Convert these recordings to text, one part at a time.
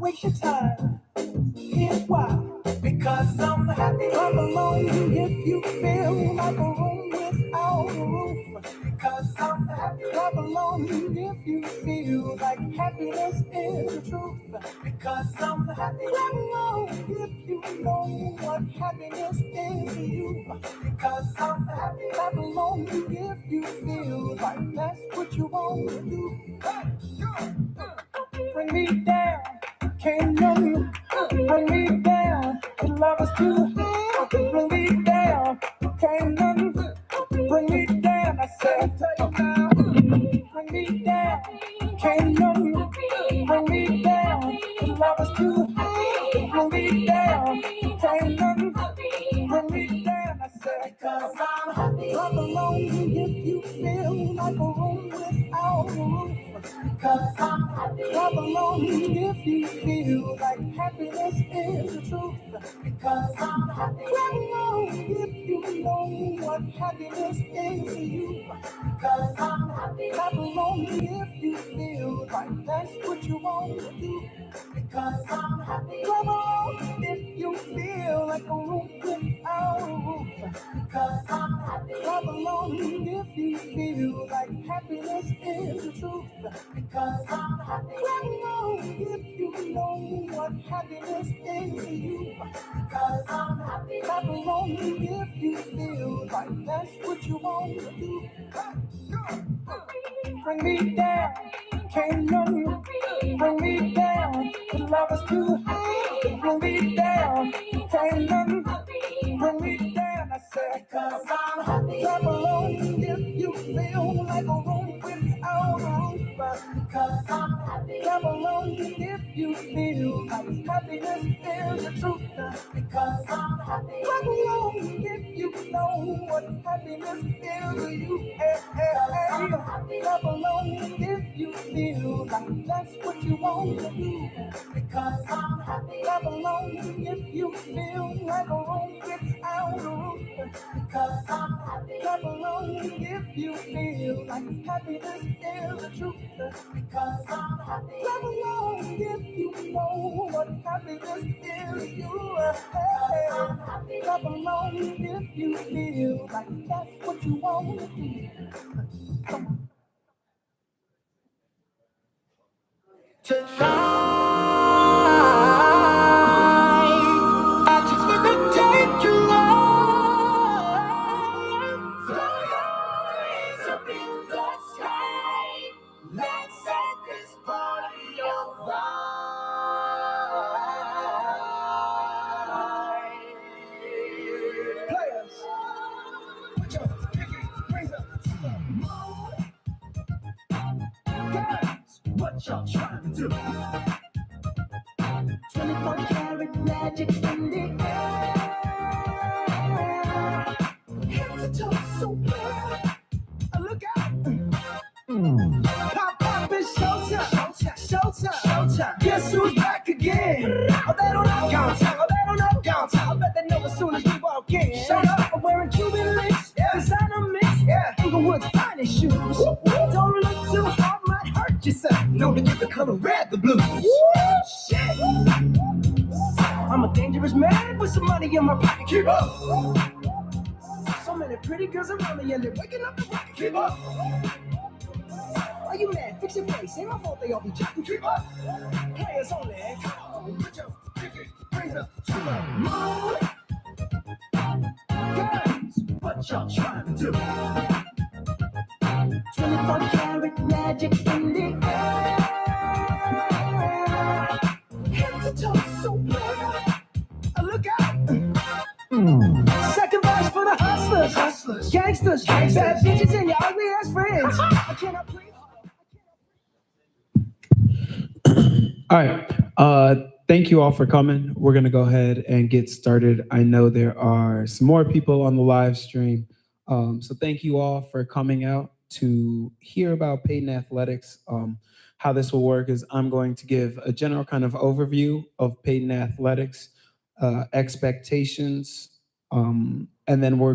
waste your time. Here's why. Because I'm happy. Clap along if you feel like a room without a roof. Because I'm happy. Clap along if you feel like happiness is the truth. Because I'm happy. Clap along if you know what happiness is to you. Because I'm happy. Clap along if you feel like that's what you want to do. Bring me down, can't know you. Bring me down, the love is too high. Bring me down, can't know you. Bring me down, I said, tell you now. Bring me down, can't know you. Bring me down, the love is too high. Bring me down, can't know you. Bring me down, I said, cause I'm happy. Clap along if you feel like a room without a roof. Cause I'm happy. Clap along if you feel like happiness is the truth. Because I'm happy. Clap along if you know what happiness is to you. Because I'm happy. Clap along if you feel like that's what you want to do. Because I'm happy. Clap along if you feel like a room without a roof. Because I'm happy. Clap along if you feel like happiness is the truth. Because I'm happy. Clap along if you know what happiness is to you. Because I'm happy. Clap along if you feel like that's what you want to do. Bring me down, can't know you. Bring me down, the love is too high. Bring me down, can't know you. Bring me down, I said, cause I'm happy. Clap along if you feel like a room without a roof. Because I'm happy. Clap along if you feel like happiness is the truth. Because I'm happy. Clap along if you know what happiness is to you. Hey, hey, hey. Clap along if you feel like that's what you want to do. Because I'm happy. Clap along if you feel like a room without a roof. Because I'm happy. Clap along if you feel like happiness is the truth. Because I'm happy. Clap along if you know what happiness is to you. Hey, I'm happy. Clap along if you feel like that's what you want to do. Come on. Tonight, I just wanna take you home. Throw your hands up in the sky. Let's set this party alright. Players, put your pinky rings up to the moon. Girls, what y'all trying to do? 24 karat magic in the air. Head to toe so clear. Look out. Pop, pop, it's showtime. Showtime. Showtime. Guess who's back again? Oh, they don't know. Gone time. Oh, they don't know. Gone time. I bet they know as soon as we walk in. Shut up. I'm wearing Cuban links. Yeah. Designer mix. Yeah. Inglewood's finest shoes. Woo, woo. Don't look too hard, might hurt yourself. Know to get the color red, the blues. Woo, shit. I'm a dangerous man with some money in my pocket. Keep up. So many pretty girls around me and they're waking up the rocket. Keep up. Are you mad? Fix your face. Ain't my fault they all be jacking. Keep up. Players only. Come on, put your pinky rings up to the moon. Girls, what y'all trying to do? 24 karat magic in the air. Head to toe so clear. Look out. Second verse for the hustlers, gangsters, bad bitches, and your ugly ass friends. I cannot please. All right. Thank you all for coming. We're going to go ahead and get started. I know there are some more people on the live stream. So thank you all for coming out to hear about Peyton Athletics. How this will work is I'm going to give a general kind of overview of Peyton Athletics, expectations, and then we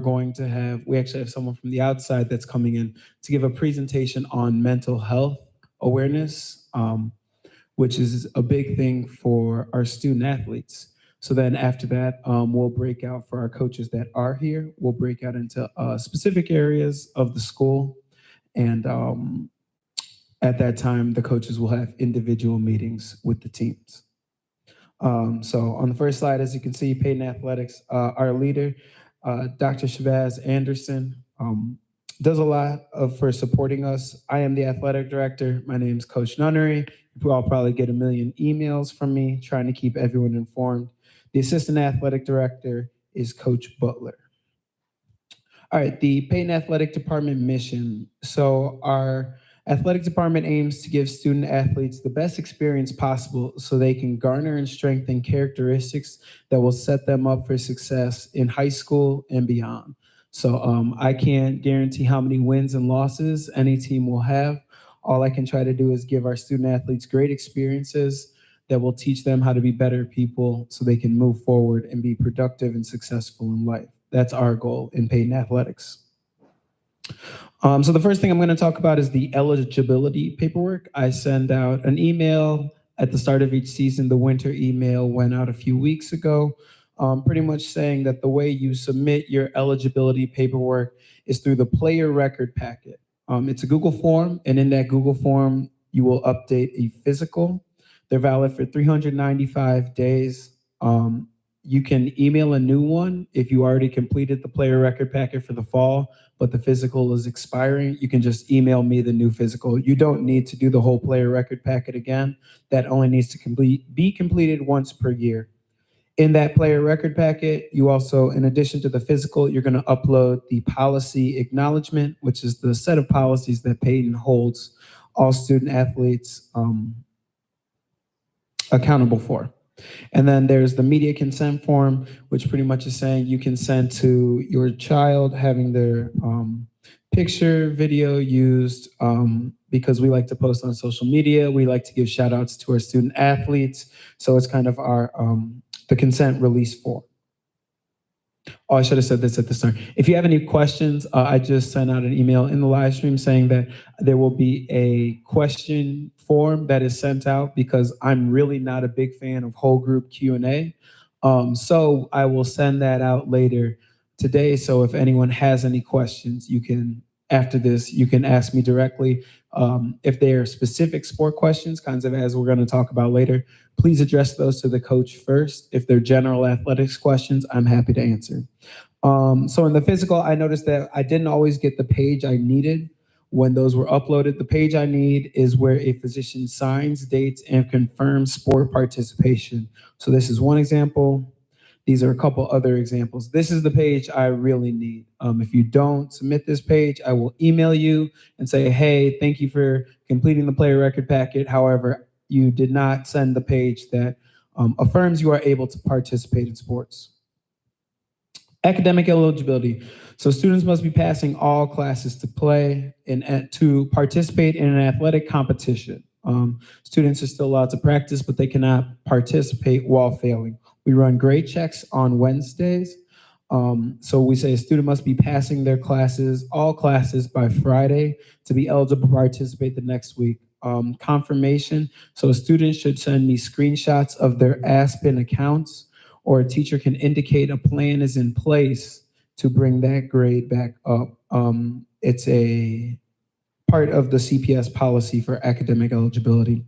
actually have someone from the outside that's coming in to give a presentation on mental health awareness. which is a big thing for our student athletes. So then after that, we'll break out for our coaches that are here. We'll break out into specific areas of the school. And at that time, the coaches will have individual meetings with the teams. So on the first slide, as you can see, Peyton Athletics, our leader, Dr. Shabazz Anderson, does a lot for supporting us. I am the athletic director. My name's Coach Nunnery. You all probably get a million emails from me trying to keep everyone informed. The assistant athletic director is Coach Butler. All right, the Peyton Athletic Department mission. So our athletic department aims to give student athletes the best experience possible so they can garner and strengthen characteristics that will set them up for success in high school and beyond. So I can't guarantee how many wins and losses any team will have. All I can try to do is give our student athletes great experiences that will teach them how to be better people so they can move forward and be productive and successful in life. That's our goal in Peyton Athletics. So the first thing I'm going to talk about is the eligibility paperwork. I send out an email at the start of each season. The winter email went out a few weeks ago, pretty much saying that the way you submit your eligibility paperwork is through the player record packet. It's a Google form, and in that Google form, you will update a physical. They're valid for 395 days. You can email a new one if you already completed the player record packet for the fall, but the physical is expiring. You can just email me the new physical. You don't need to do the whole player record packet again. That only needs to be completed once per year. In that player record packet, you also, in addition to the physical, you're going to upload the policy acknowledgement, which is the set of policies that Peyton holds all student athletes accountable for. And then there's the media consent form, which pretty much is saying you consent to your child having their picture, video used because we like to post on social media. We like to give shout outs to our student athletes. So it's kind of our the consent release form. Oh, I should have said this at the start. If you have any questions, I just sent out an email in the live stream saying that there will be a question form that is sent out because I'm really not a big fan of whole group Q&A. So I will send that out later today. So if anyone has any questions, you can, after this, you can ask me directly. If they are specific sport questions, kinds of as we're going to talk about later, please address those to the coach first. If they're general athletics questions, I'm happy to answer. So in the physical, I noticed that I didn't always get the page I needed when those were uploaded. The page I need is where a physician signs, dates, and confirms sport participation. So this is one example. These are a couple other examples. This is the page I really need. If you don't submit this page, I will email you and say, hey, thank you for completing the player record packet. However, you did not send the page that affirms you are able to participate in sports. Academic eligibility. So students must be passing all classes to play and to participate in an athletic competition. Students are still allowed to practice, but they cannot participate while failing. We run grade checks on Wednesdays. So we say a student must be passing their classes, all classes by Friday to be eligible to participate the next week. Confirmation. So a student should send me screenshots of their Aspen accounts, or a teacher can indicate a plan is in place to bring that grade back up. It's a part of the CPS policy for academic eligibility.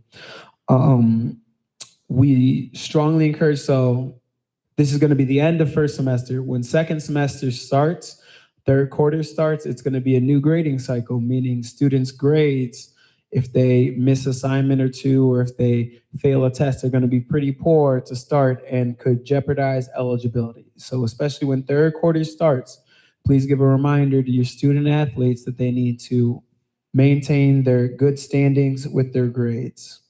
We strongly encourage, so this is going to be the end of first semester. When second semester starts, third quarter starts, it's going to be a new grading cycle, meaning students' grades, if they miss assignment or two, or if they fail a test, they're going to be pretty poor to start and could jeopardize eligibility. So especially when third quarter starts, please give a reminder to your student athletes that they need to maintain their good standings with their grades.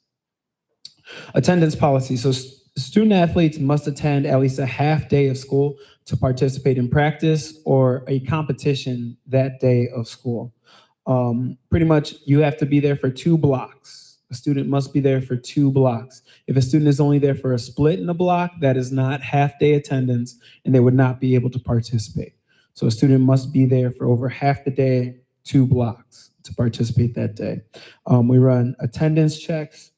Attendance policy. So student athletes must attend at least a half day of school to participate in practice or a competition that day of school. Pretty much you have to be there for 2 blocks. A student must be there for 2 blocks. If a student is only there for a split in a block, that is not half-day attendance, and they would not be able to participate. So a student must be there for over half the day, 2 blocks to participate that day. We run attendance checks.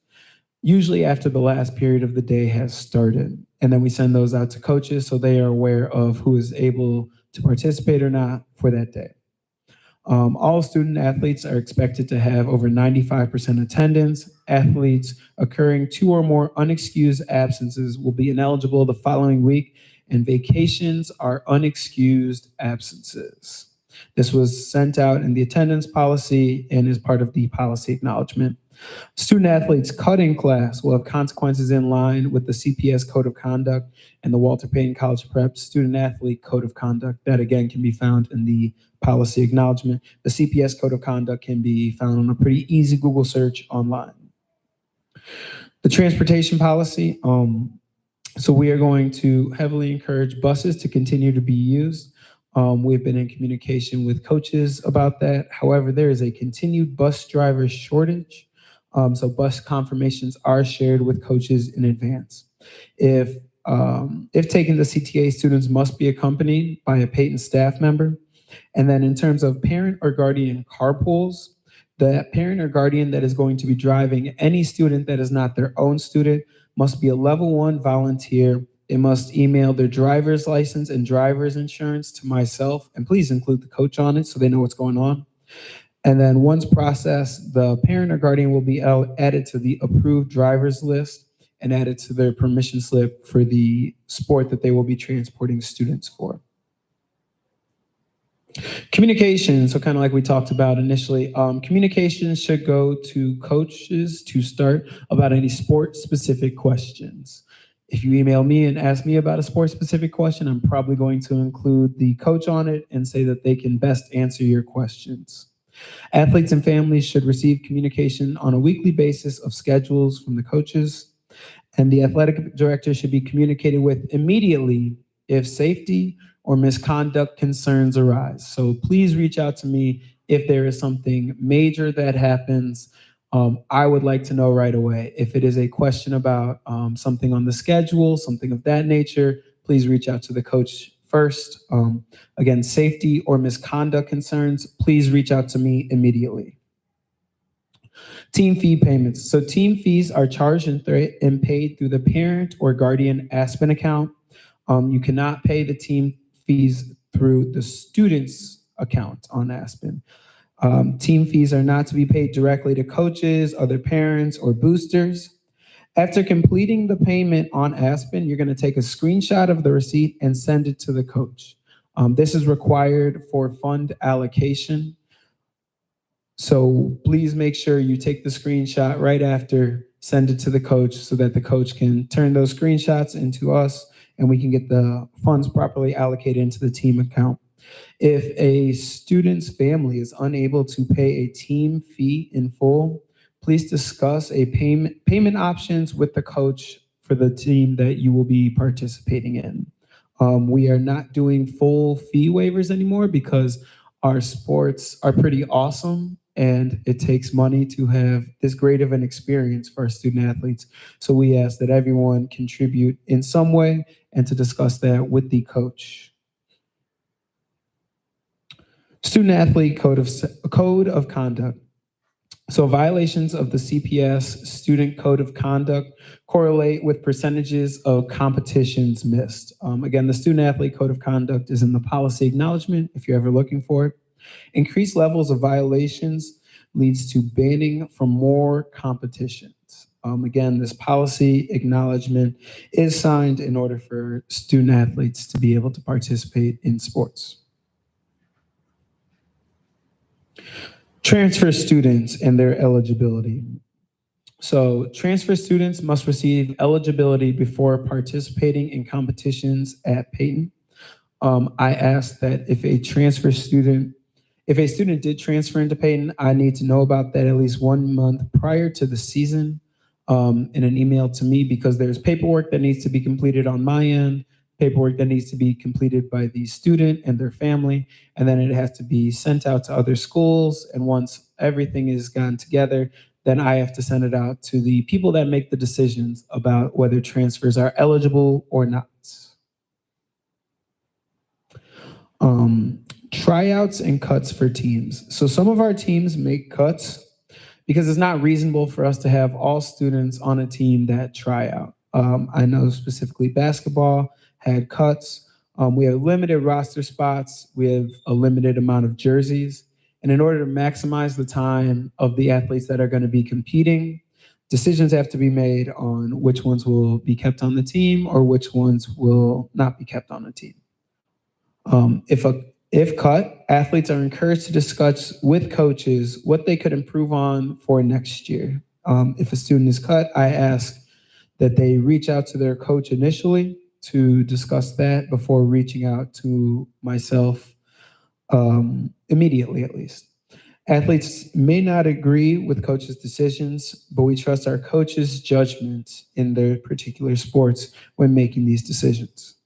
usually after the last period of the day has started. And then we send those out to coaches so they are aware of who is able to participate or not for that day. All student athletes are expected to have over 95% attendance. Athletes occurring two or more unexcused absences will be ineligible the following week, and vacations are unexcused absences. This was sent out in the attendance policy and is part of the policy acknowledgement. Student athletes cutting class will have consequences in line with the CPS Code of Conduct and the Walter Payton College Prep Student Athlete Code of Conduct. That again can be found in the policy acknowledgement. The CPS Code of Conduct can be found on a pretty easy Google search online. The transportation policy, so we are going to heavily encourage buses to continue to be used. We've been in communication with coaches about that. However, there is a continued bus driver shortage. So bus confirmations are shared with coaches in advance. If taken, the CTA students must be accompanied by a Payton staff member. And then in terms of parent or guardian carpools, the parent or guardian that is going to be driving any student that is not their own student must be a level 1 volunteer. They must email their driver's license and driver's insurance to myself, and please include the coach on it so they know what's going on. And then once processed, the parent or guardian will be added to the approved driver's list and added to their permission slip for the sport that they will be transporting students for. Communication, so kind of like we talked about initially, communication should go to coaches to start about any sport-specific questions. If you email me and ask me about a sport-specific question, I'm probably going to include the coach on it and say that they can best answer your questions. Athletes and families should receive communication on a weekly basis of schedules from the coaches, and the athletic director should be communicated with immediately if safety or misconduct concerns arise. So please reach out to me if there is something major that happens. I would like to know right away. If it is a question about something on the schedule, something of that nature, please reach out to the coach first. Again, safety or misconduct concerns, please reach out to me immediately. Team fee payments. So team fees are charged and paid through the parent or guardian Aspen account. You cannot pay the team fees through the student's account on Aspen. Team fees are not to be paid directly to coaches, other parents, or boosters. After completing the payment on Aspen, you're going to take a screenshot of the receipt and send it to the coach. This is required for fund allocation. So please make sure you take the screenshot right after, send it to the coach so that the coach can turn those screenshots into us and we can get the funds properly allocated into the team account. If a student's family is unable to pay a team fee in full, please discuss a payment options with the coach for the team that you will be participating in. We are not doing full fee waivers anymore because our sports are pretty awesome and it takes money to have this great of an experience for our student athletes. So we ask that everyone contribute in some way and to discuss that with the coach. Student athlete code of conduct. So violations of the CPS student code of conduct correlate with percentages of competitions missed. Again, the student athlete code of conduct is in the policy acknowledgement if you're ever looking for it. Increased levels of violations leads to banning from more competitions. Again, this policy acknowledgement is signed in order for student athletes to be able to participate in sports. Transfer students and their eligibility. So transfer students must receive eligibility before participating in competitions at Payton. I asked that if a student did transfer into Payton, I need to know about that at least 1 month prior to the season in an email to me because there's paperwork that needs to be completed on my end, paperwork that needs to be completed by the student and their family, and then it has to be sent out to other schools. And once everything is gotten together, then I have to send it out to the people that make the decisions about whether transfers are eligible or not. Tryouts and cuts for teams. So some of our teams make cuts because it's not reasonable for us to have all students on a team that try out. I know specifically basketball had cuts. We have limited roster spots. We have a limited amount of jerseys. And in order to maximize the time of the athletes that are going to be competing, decisions have to be made on which ones will be kept on the team or which ones will not be kept on the team. If cut, athletes are encouraged to discuss with coaches what they could improve on for next year. If a student is cut, I ask that they reach out to their coach initially to discuss that before reaching out to myself immediately, at least. Athletes may not agree with coaches' decisions, but we trust our coaches' judgment in their particular sports when making these decisions.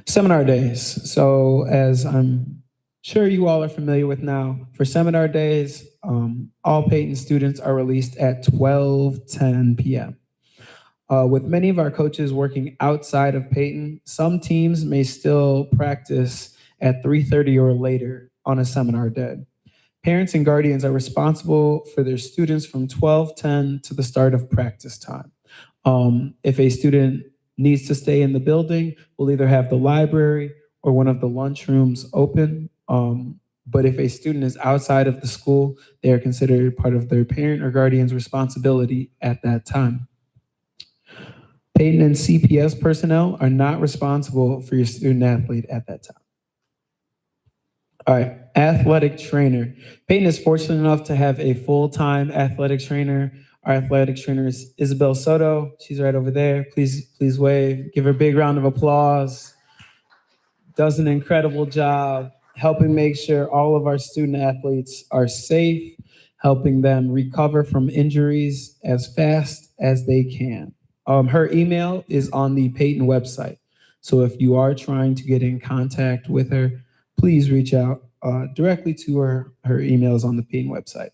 Seminar days. So, as I'm sure you all are familiar with now, for seminar days, all Peyton students are released at 12:10 p.m. With many of our coaches working outside of Peyton, some teams may still practice at 3:30 or later on a seminar day. Parents and guardians are responsible for their students from 12:10 to the start of practice time. If a student needs to stay in the building, we'll either have the library or one of the lunchrooms open. But if a student is outside of the school, they are considered part of their parent or guardian's responsibility at that time. Peyton and CPS personnel are not responsible for your student athlete at that time. All right, athletic trainer. Peyton is fortunate enough to have a full-time athletic trainer. Our athletic trainer is Isabel Soto. She's right over there. Please wave. Give her a big round of applause. Does an incredible job helping make sure all of our student athletes are safe, helping them recover from injuries as fast as they can. Her email is on the Peyton website. So if you are trying to get in contact with her, please reach out directly to her. Her email is on the Peyton website.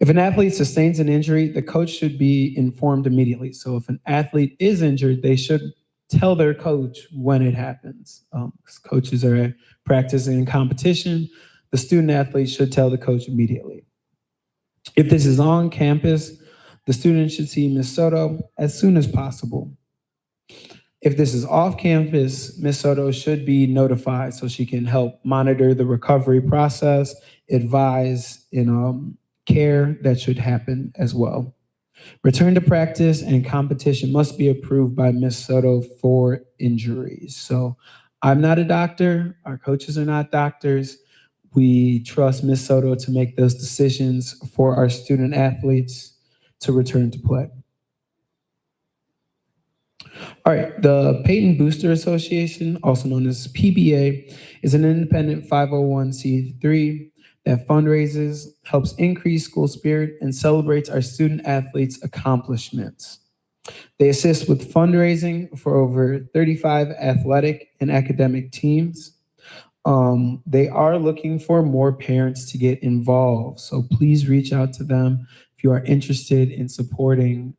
If an athlete sustains an injury, the coach should be informed immediately. So if an athlete is injured, they should tell their coach when it happens. Because coaches are practicing in competition, the student athlete should tell the coach immediately. If this is on campus, the student should see Ms. Soto as soon as possible. If this is off campus, Ms. Soto should be notified so she can help monitor the recovery process, advise in care that should happen as well. Return to practice and competition must be approved by Ms. Soto for injuries. So I'm not a doctor, our coaches are not doctors. We trust Ms. Soto to make those decisions for our student athletes to return to play. All right, the Peyton Booster Association, also known as PBA, is an independent 501c3 that fundraises, helps increase school spirit, and celebrates our student athletes' accomplishments. They assist with fundraising for over 35 athletic and academic teams. They are looking for more parents to get involved, so please reach out to them if you are interested in supporting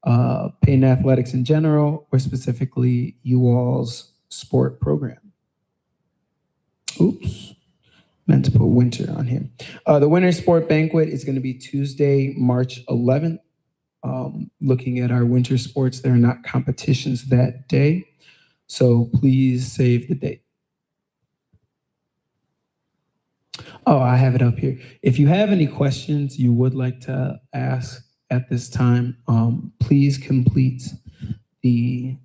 Peyton Athletics in general, or specifically you all's sport program. Oops, meant to put winter on here. The Winter Sport Banquet is going to be Tuesday, March 11th. Looking at our winter sports, there are not competitions that day, so please save the date. Oh, I have it up here. If you have any questions you would like to ask at this time, please complete the,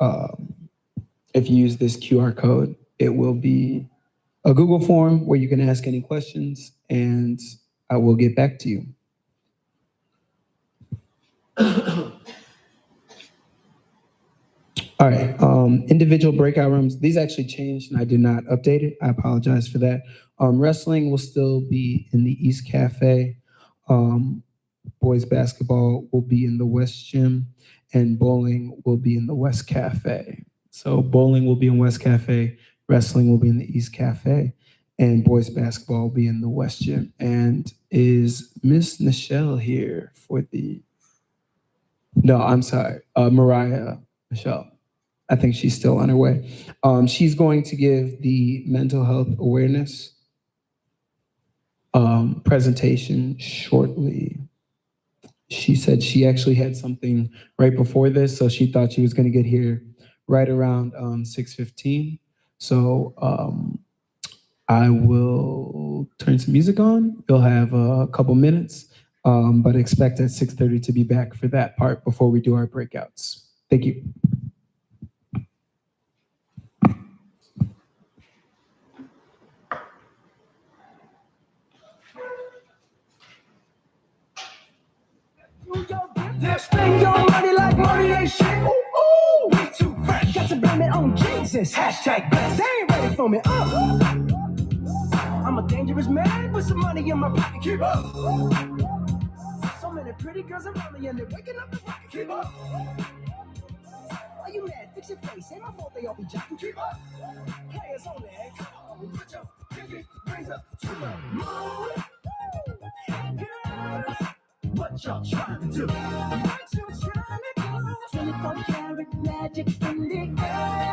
if you use this QR code, it will be a Google form where you can ask any questions and I will get back to you. All right, individual breakout rooms. These actually changed and I did not update it. I apologize for that. Wrestling will still be in the East Cafe. Boys basketball will be in the West Gym and bowling will be in the West Cafe. So bowling will be in West Cafe, wrestling will be in the East Cafe, and boys basketball will be in the West Gym. And is Miss Nichelle here for the, no, I'm sorry, Mariah Michelle. I think she's still on her way. She's going to give the mental health awareness. presentation shortly. She said she actually had something right before this, so she thought she was going to get here right around 6:15. So I will turn some music on. You'll have a couple minutes, but expect at 6:30 to be back for that part before we do our breakouts. Thank you. This thing don't money like money ain't shit. Ooh, ooh, we too fresh. Got to blame it on Jesus. Hashtag blessed. They ain't ready for me. I'm a dangerous man with some money in my pocket. Keep up. So many pretty girls around me and they're waking up the rocket. Keep up. Are you mad? Fix your face. Ain't my fault they all be jocking. Keep up. Players only. Come on, put your pinky rings up to the moon. Girls, what y'all trying to do? What you trying to do? 24 karat magic in the air.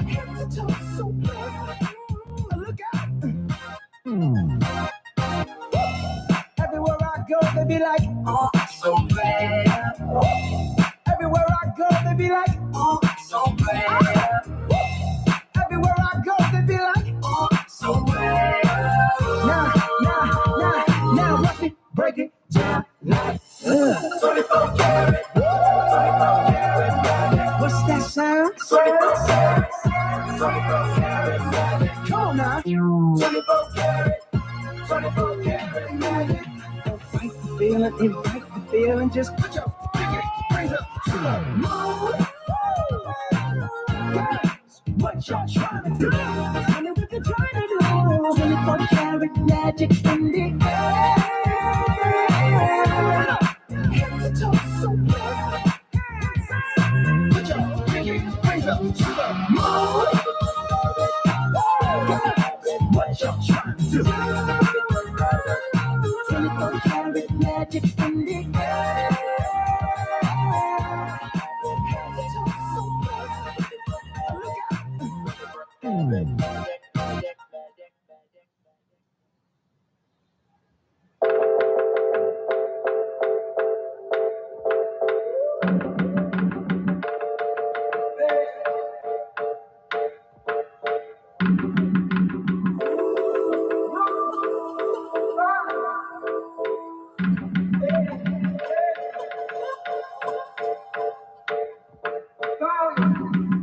Head to toe so good. Look out. Everywhere I go, they be like, oh, so bad. Everywhere I go, they be like, oh, so bad. Everywhere I go, they be like, oh, so bad. Now, rough it, break it down like 24 karat. 24 karat. What's that sound? 24 karat. 24 karat. Come on now. 24 karat. 24 karat magic. Don't fight the feeling, invite the feeling. Just put your pinky rings up to the moon. Girls, what y'all trying to do? Tell me what you're trying to do. 24 karat magic in the air. Head to toe so good. Put your pinky rings up to the moon. What y'all trying to do? 24 karat magic in the air.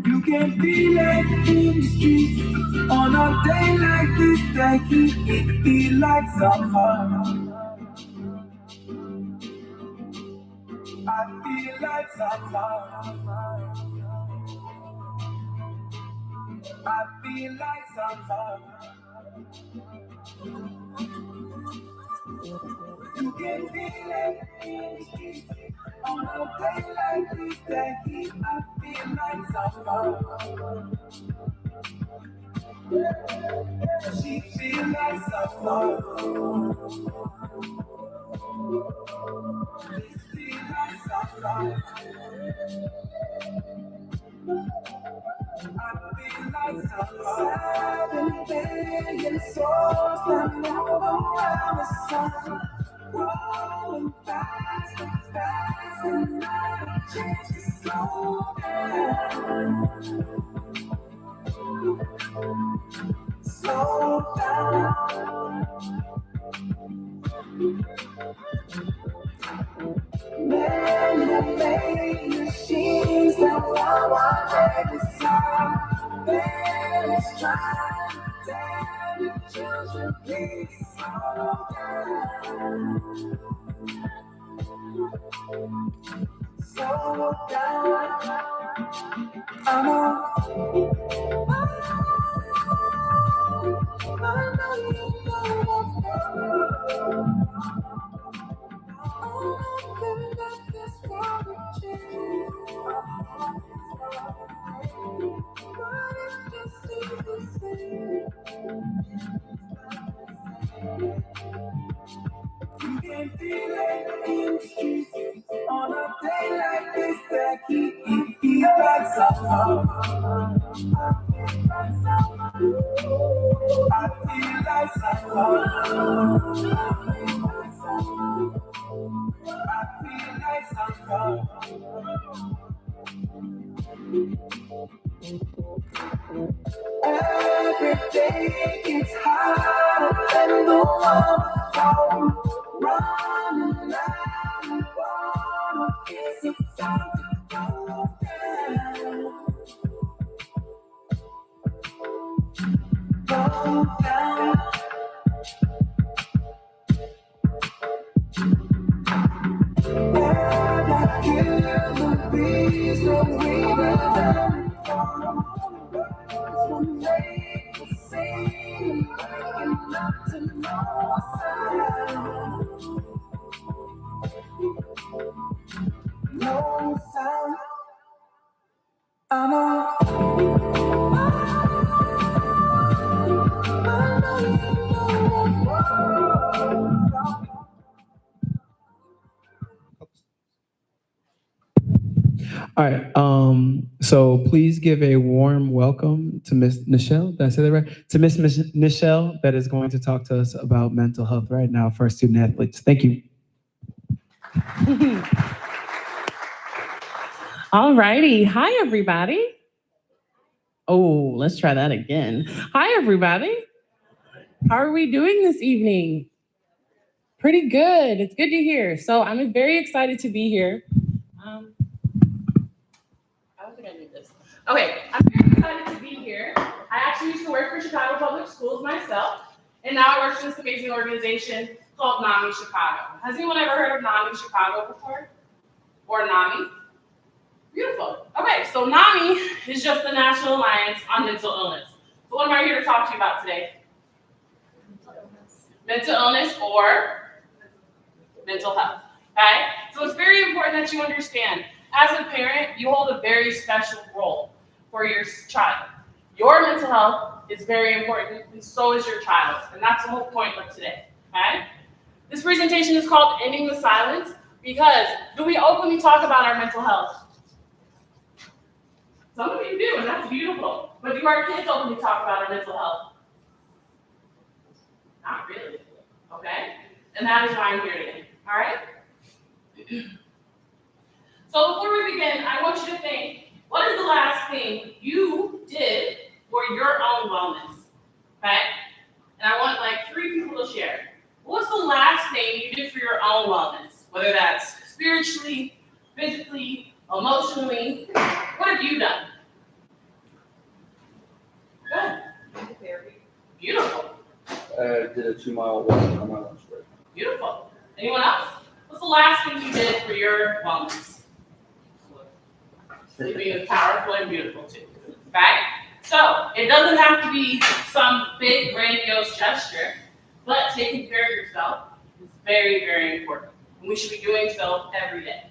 You can feel it in the streets on a day like this. That heat, it feel like summer. I feel like summer. I feel like summer. You can feel it in the streets on a day like this. That heat, I feel like summer. She feel like summer. This feel like summer. I feel like summer. 7 billion souls that move around the sun, rolling fast and fast, and not a chance to slow down. Slow down. Man-made machines that run one every side. Man is trying to tell the children, please slow down. Slow down. I'm on. I know you know what. You can feel it in the streets on a day like this. That heat, it feel like summer. Every day gets harder and the one home running out of water. It's time to go down, go down. And I kill the bees when we were down. Birds will make a scene, waking up to no sound. No sound. I know. All right. So please give a warm welcome to Miss Nichelle. Did I say that right? To Miss Nichelle, that is going to talk to us about mental health right now for our student athletes. Thank you. All righty. Hi, everybody. Oh, let's try that again. Hi, everybody. How are we doing this evening? Pretty good. It's good to hear. So I'm very excited to be here. I don't think I need this. Okay, I'm very excited to be here. I actually used to work for Chicago Public Schools myself, and now I work for this amazing organization called NAMI Chicago. Has anyone ever heard of NAMI Chicago before? Or NAMI? Beautiful. Okay, so NAMI is just the National Alliance on Mental Illness. So what am I here to talk to you about today? Mental illness or mental health. Okay? So it's very important that you understand, as a parent, you hold a very special role for your child. Your mental health is very important, and so is your child's. And that's the whole point of today. Okay? This presentation is called Ending the Silence because do we openly talk about our mental health? Some of you do, and that's beautiful. But do our kids openly talk about our mental health? Not really. Okay? And that is why I'm here today. All right? So before we begin, I want you to think, what is the last thing you did for your own wellness? Okay? And I want like 3 people to share. What's the last thing you did for your own wellness? Whether that's spiritually, physically, emotionally. What have you done? Good. Beautiful. I did a 2-mile walk on my lunch break. Beautiful. Anyone else? What's the last thing you did for your wellness? Sleeping is powerful and beautiful too. Okay? So it doesn't have to be some big grandiose gesture, but taking care of yourself is very, very important. And we should be doing so every day.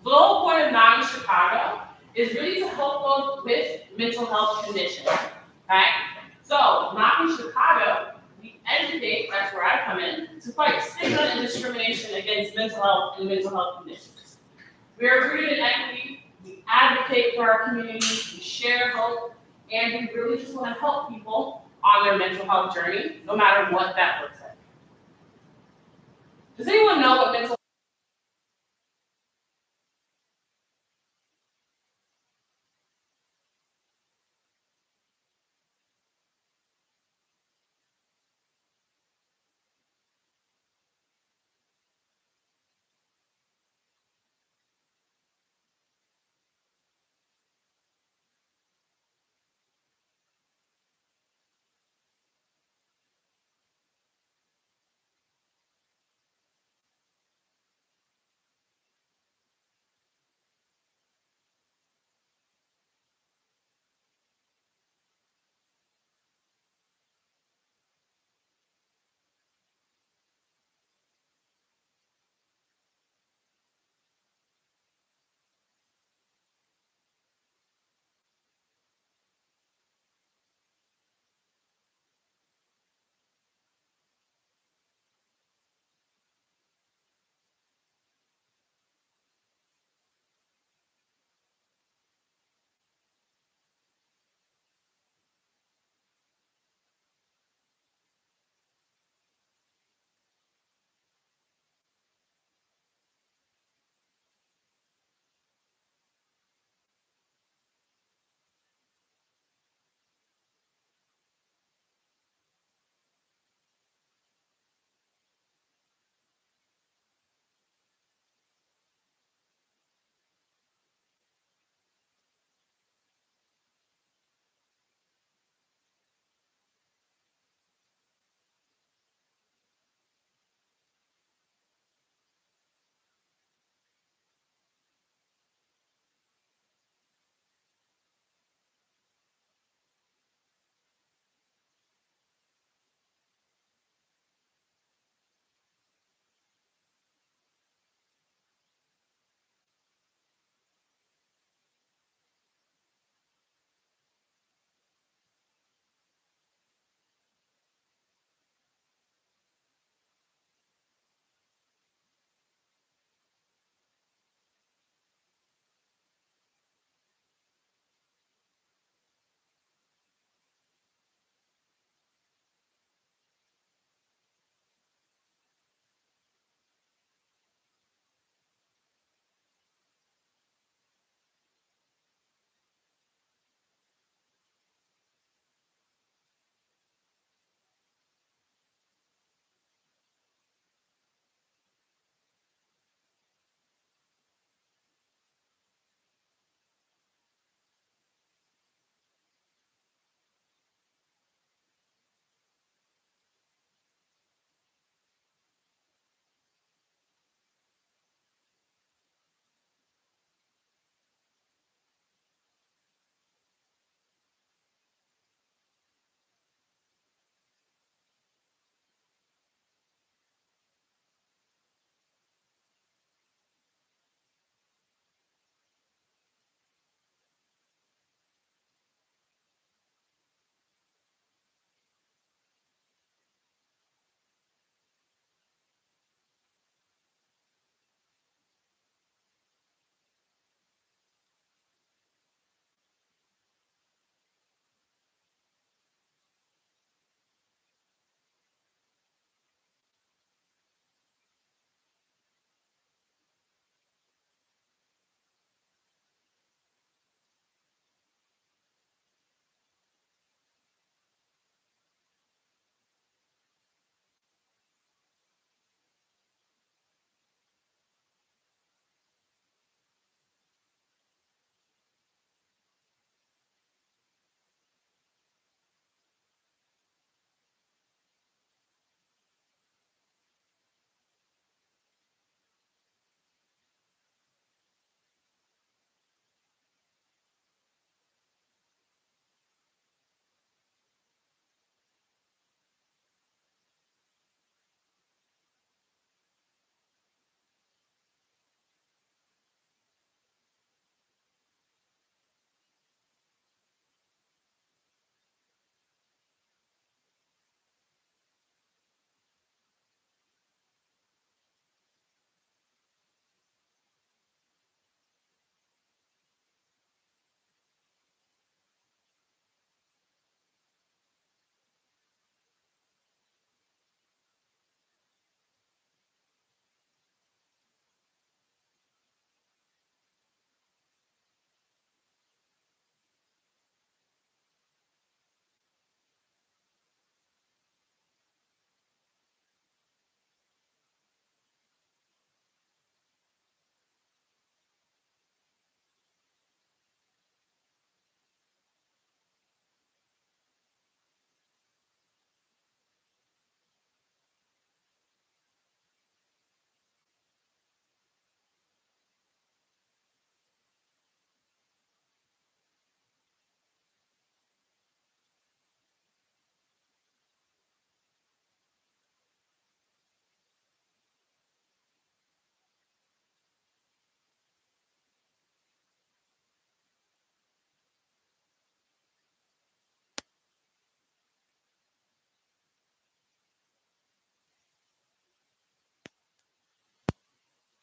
The whole point of NAMI Chicago is really to help folks with mental health conditions. Okay? So NAMI Chicago, we educate, that's where I come in, to fight stigma and discrimination against mental health and mental health conditions. We are rooted in equity, we advocate for our community, we share hope, and we really just want to help people on their mental health journey, no matter what that looks like. Does anyone know what mental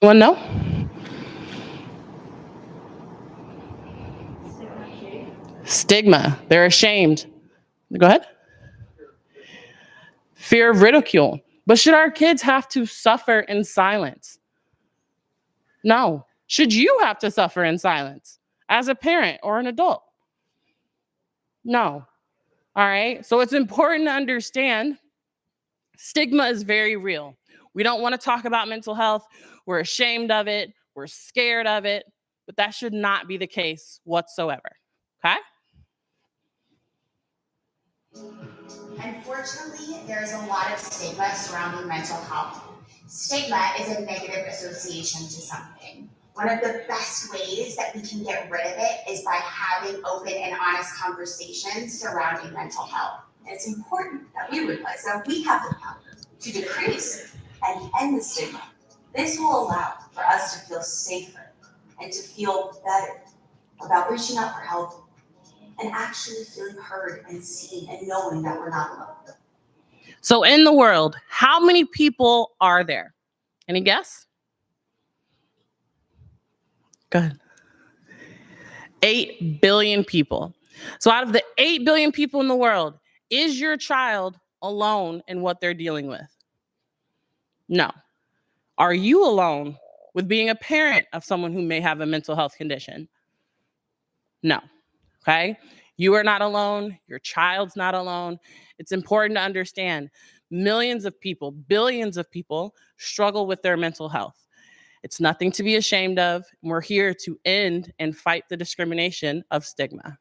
Anyone know? Stigma. They're ashamed. Go ahead. Fear of ridicule. But should our kids have to suffer in silence? No. Should you have to suffer in silence as a parent or an adult? No. All right. So it's important to understand stigma is very real. We don't want to talk about mental health. We're ashamed of it. We're scared of it. But that should not be the case whatsoever. Okay? Unfortunately, there is a lot of stigma surrounding mental health. Stigma is a negative association to something. One of the best ways that we can get rid of it is by having open and honest conversations surrounding mental health. And it's important that we realize that we have the power to decrease and end the stigma. This will allow for us to feel safer and to feel better about reaching out for help and actually feeling heard and seen and knowing that we're not alone. So in the world, how many people are there? Any guess? Go ahead. 8 billion people. So out of the 8 billion people in the world, is your child alone in what they're dealing with? No. Are you alone with being a parent of someone who may have a mental health condition? No. Okay? You are not alone. Your child's not alone. It's important to understand millions of people, billions of people struggle with their mental health. It's nothing to be ashamed of. We're here to end and fight the discrimination of stigma.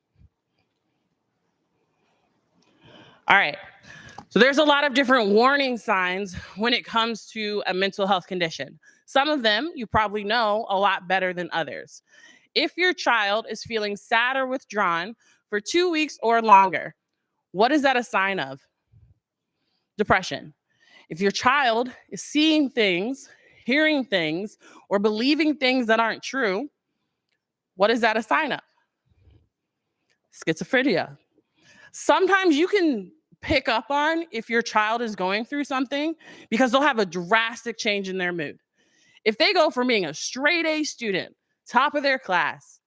All right. So there's a lot of different warning signs when it comes to a mental health condition. Some of them you probably know a lot better than others. If your child is feeling sad or withdrawn for 2 weeks or longer, what is that a sign of? Depression. If your child is seeing things, hearing things, or believing things that aren't true, what is that a sign of? Schizophrenia. Sometimes you can pick up on if your child is going through something because they'll have a drastic change in their mood. If they go from being a straight A student, top of their class,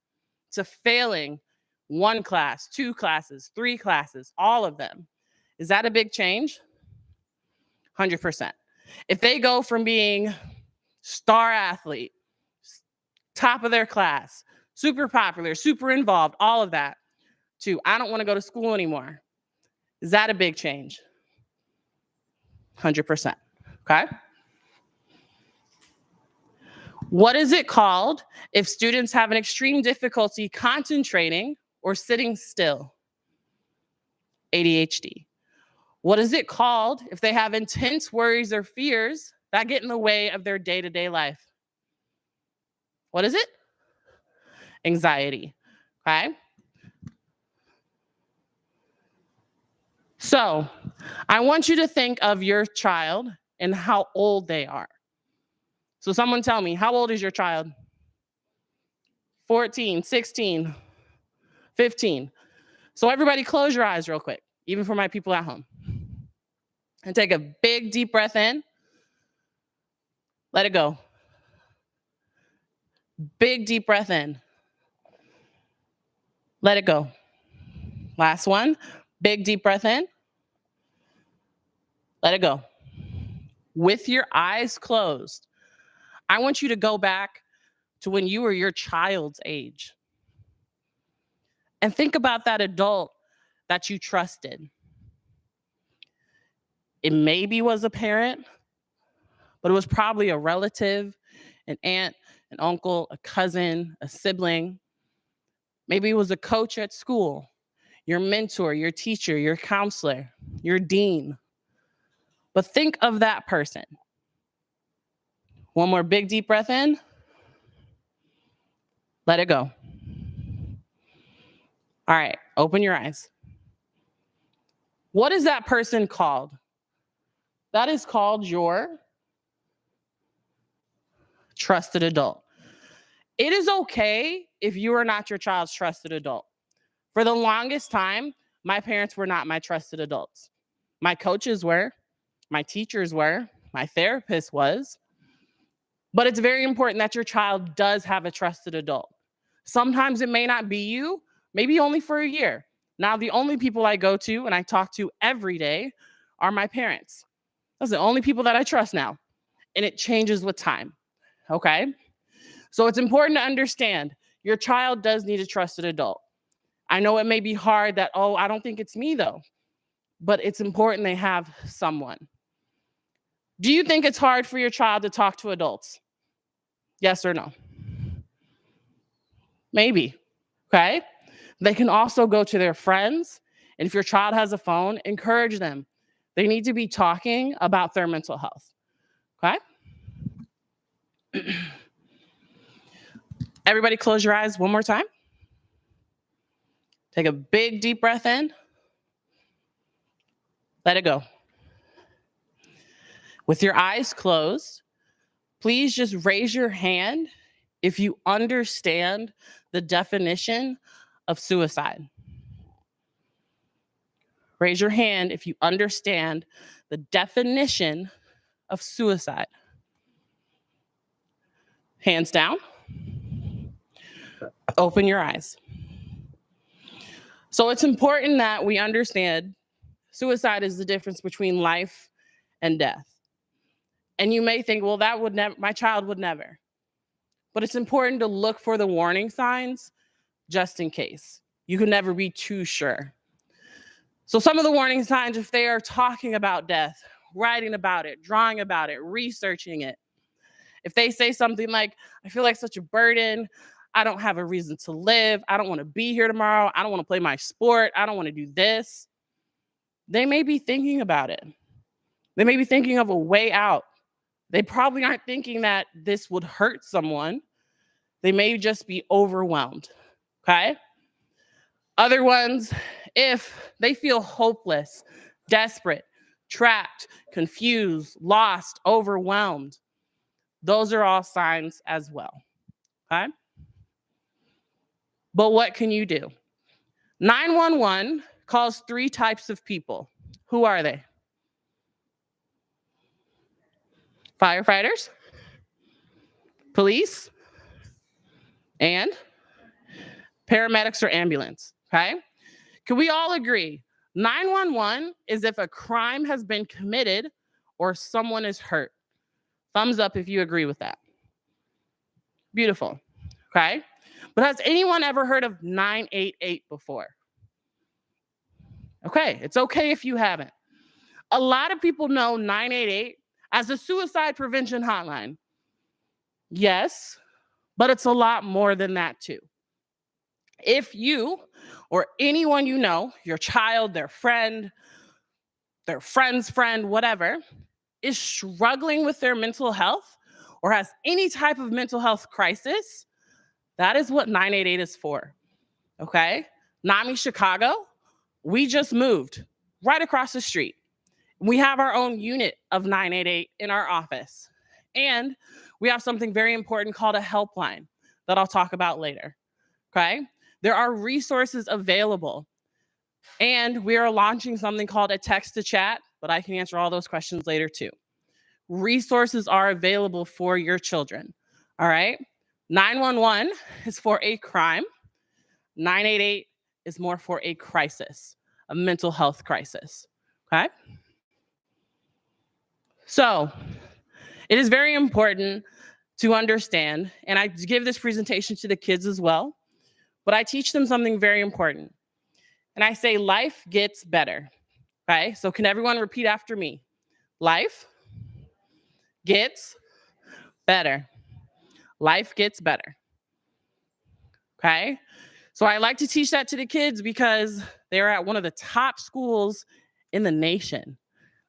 to failing 1 class, 2 classes, 3 classes, all of them, is that a big change? 100%. If they go from being star athlete, top of their class, super popular, super involved, all of that, to I don't want to go to school anymore, is that a big change? 100%. Okay? What is it called if students have an extreme difficulty concentrating or sitting still? ADHD. What is it called if they have intense worries or fears that get in the way of their day-to-day life? What is it? Anxiety. Okay? So, I want you to think of your child and how old they are. So someone tell me, how old is your child? 14, 16, 15. So everybody close your eyes real quick, even for my people at home. And take a big, deep breath in. Let it go. Big, deep breath in. Let it go. Last one. Big, deep breath in. Let it go. With your eyes closed, I want you to go back to when you were your child's age. And think about that adult that you trusted. It maybe was a parent, but it was probably a relative, an aunt, an uncle, a cousin, a sibling. Maybe it was a coach at school, your mentor, your teacher, your counselor, your dean. But think of that person. One more big, deep breath in. Let it go. All right, open your eyes. What is that person called? That is called your trusted adult. It is okay if you are not your child's trusted adult. For the longest time, my parents were not my trusted adults. My coaches were, my teachers were, my therapist was. But it's very important that your child does have a trusted adult. Sometimes it may not be you, maybe only for a year. Now, the only people I go to and I talk to every day are my parents. Those are the only people that I trust now. And it changes with time. Okay? So it's important to understand your child does need a trusted adult. I know it may be hard that, oh, I don't think it's me though, but it's important they have someone. Do you think it's hard for your child to talk to adults? Yes or no? Maybe. Okay? They can also go to their friends. And if your child has a phone, encourage them. They need to be talking about their mental health. Okay? Everybody close your eyes one more time. Take a big, deep breath in. Let it go. With your eyes closed, please just raise your hand if you understand the definition of suicide. Raise your hand if you understand the definition of suicide. Hands down. Open your eyes. So it's important that we understand suicide is the difference between life and death. And you may think, well, that would never, my child would never. But it's important to look for the warning signs just in case. You can never be too sure. So some of the warning signs, if they are talking about death, writing about it, drawing about it, researching it, if they say something like, I feel like such a burden, I don't have a reason to live, I don't want to be here tomorrow, I don't want to play my sport, I don't want to do this, they may be thinking about it. They may be thinking of a way out. They probably aren't thinking that this would hurt someone. They may just be overwhelmed, okay? Other ones, if they feel hopeless, desperate, trapped, confused, lost, overwhelmed, those are all signs as well, okay? But what can you do? 911 calls 3 types of people. Who are they? Firefighters, police, and paramedics or ambulance, okay? Can we all agree? 911 is if a crime has been committed or someone is hurt. Thumbs up if you agree with that. Beautiful, okay? But has anyone ever heard of 988 before? Okay, it's okay if you haven't. A lot of people know 988 as a suicide prevention hotline. Yes, but it's a lot more than that too. If you or anyone you know, your child, their friend's friend, whatever, is struggling with their mental health or has any type of mental health crisis, that is what 988 is for, okay? NAMI Chicago, we just moved right across the street. We have our own unit of 988 in our office. And we have something very important called a helpline that I'll talk about later, okay? There are resources available. And we are launching something called a text to chat, but I can answer all those questions later too. Resources are available for your children, all right? 911 is for a crime. 988 is more for a crisis, a mental health crisis, okay? So it is very important to understand, and I give this presentation to the kids as well, but I teach them something very important. And I say life gets better, okay? So can everyone repeat after me? Life gets better. Life gets better, okay? So I like to teach that to the kids because they're at one of the top schools in the nation.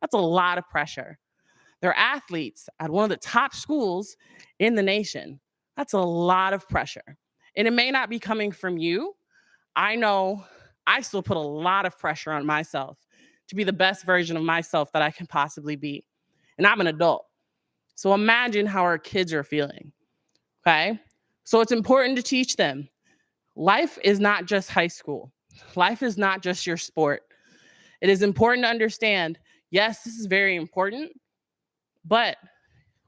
That's a lot of pressure. They're athletes at one of the top schools in the nation. That's a lot of pressure. And it may not be coming from you. I know I still put a lot of pressure on myself to be the best version of myself that I can possibly be. And I'm an adult. So imagine how our kids are feeling, okay? So it's important to teach them. Life is not just high school. Life is not just your sport. It is important to understand, yes, this is very important, but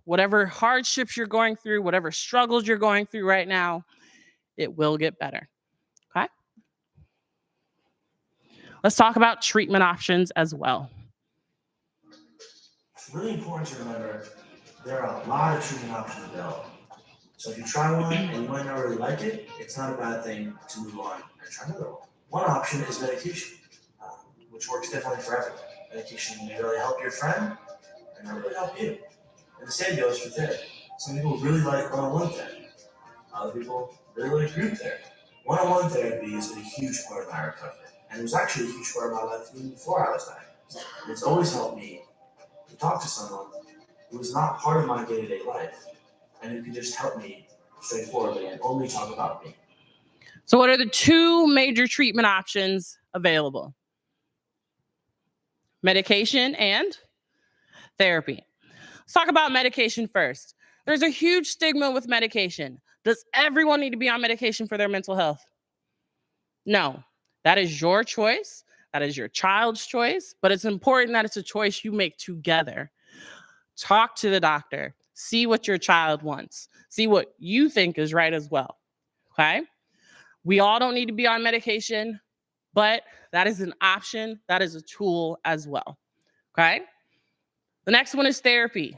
whatever hardships you're going through, whatever struggles you're going through right now, it will get better. Okay? Let's talk about treatment options as well. It's really important to remember there are a lot of treatment options available. So if you try one and you might not really like it, it's not a bad thing to move on and try another one. One option is medication, which works differently for everyone. Medication may really help your friend and not really help you. And the same goes for therapy. Some people really like one-on-one therapy. Other people really like group therapy. One-on-one therapy has been a huge part of my recovery. And it was actually a huge part of my life even before I was diagnosed. And it's always helped me to talk to someone who is not part of my day-to-day life and who can just help me straightforwardly and only talk about me. So what are the two major treatment options available? Medication and therapy. Let's talk about medication first. There's a huge stigma with medication. Does everyone need to be on medication for their mental health? No, that is your choice. That is your child's choice, but it's important that it's a choice you make together. Talk to the doctor. See what your child wants. See what you think is right as well. Okay? We all don't need to be on medication, but that is an option. That is a tool as well. Okay? The next one is therapy.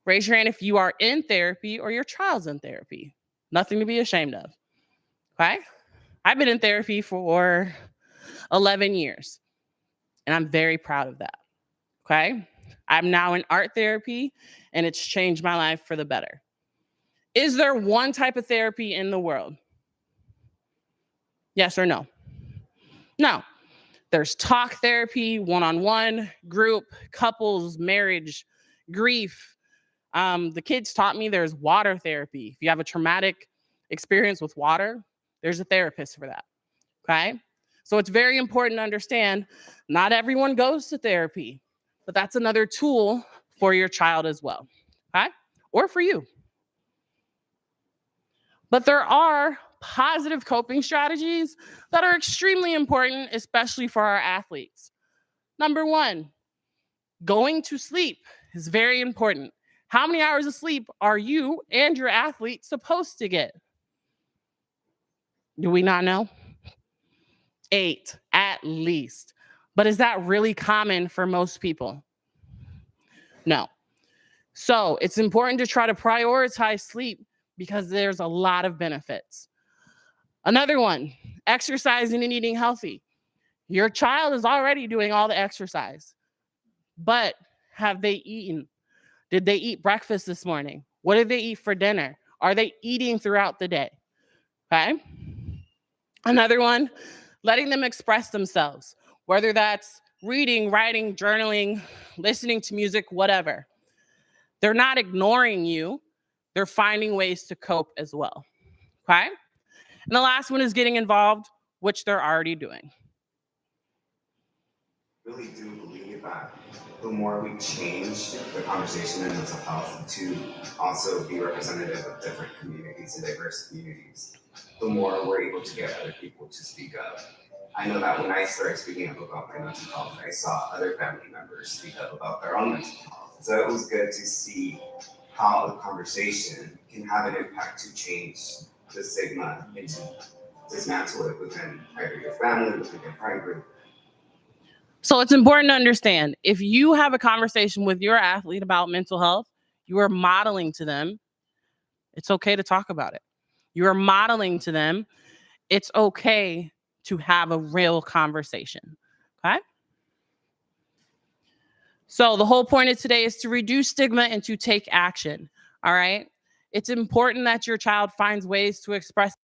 Raise your hand if you are in therapy or your child's in therapy. Nothing to be ashamed of. Okay? I've been in therapy for 11 years, and I'm very proud of that. Okay? I'm now in art therapy, and it's changed my life for the better. Is there one type of therapy in the world? Yes or no? No. There's talk therapy, one-on-one, group, couples, marriage, grief. The kids taught me there's water therapy. If you have a traumatic experience with water, there's a therapist for that. Okay? So it's very important to understand not everyone goes to therapy, but that's another tool for your child as well. Okay? Or for you. But there are positive coping strategies that are extremely important, especially for our athletes. Number one, going to sleep is very important. How many hours of sleep are you and your athlete supposed to get? Do we not know? 8 at least. But is that really common for most people? No. So it's important to try to prioritize sleep because there's a lot of benefits. Another one, exercising and eating healthy. Your child is already doing all the exercise, but have they eaten? Did they eat breakfast this morning? What did they eat for dinner? Are they eating throughout the day? Okay. Another one, letting them express themselves, whether that's reading, writing, journaling, listening to music, whatever. They're not ignoring you. They're finding ways to cope as well. Okay. And the last one is getting involved, which they're already doing. Really do believe that the more we change the conversation in mental health to also be representative of different communities and diverse communities, the more we're able to get other people to speak up. I know that when I started speaking up about my mental health, I saw other family members speak up about their own mental health. So it was good to see how the conversation can have an impact to change the stigma and to dismantle it within either your family, within your friend group. So it's important to understand, if you have a conversation with your athlete about mental health, you are modeling to them, it's okay to talk about it. You are modeling to them, it's okay to have a real conversation. Okay? So the whole point of today is to reduce stigma and to take action. All right? It's important that your child finds ways to express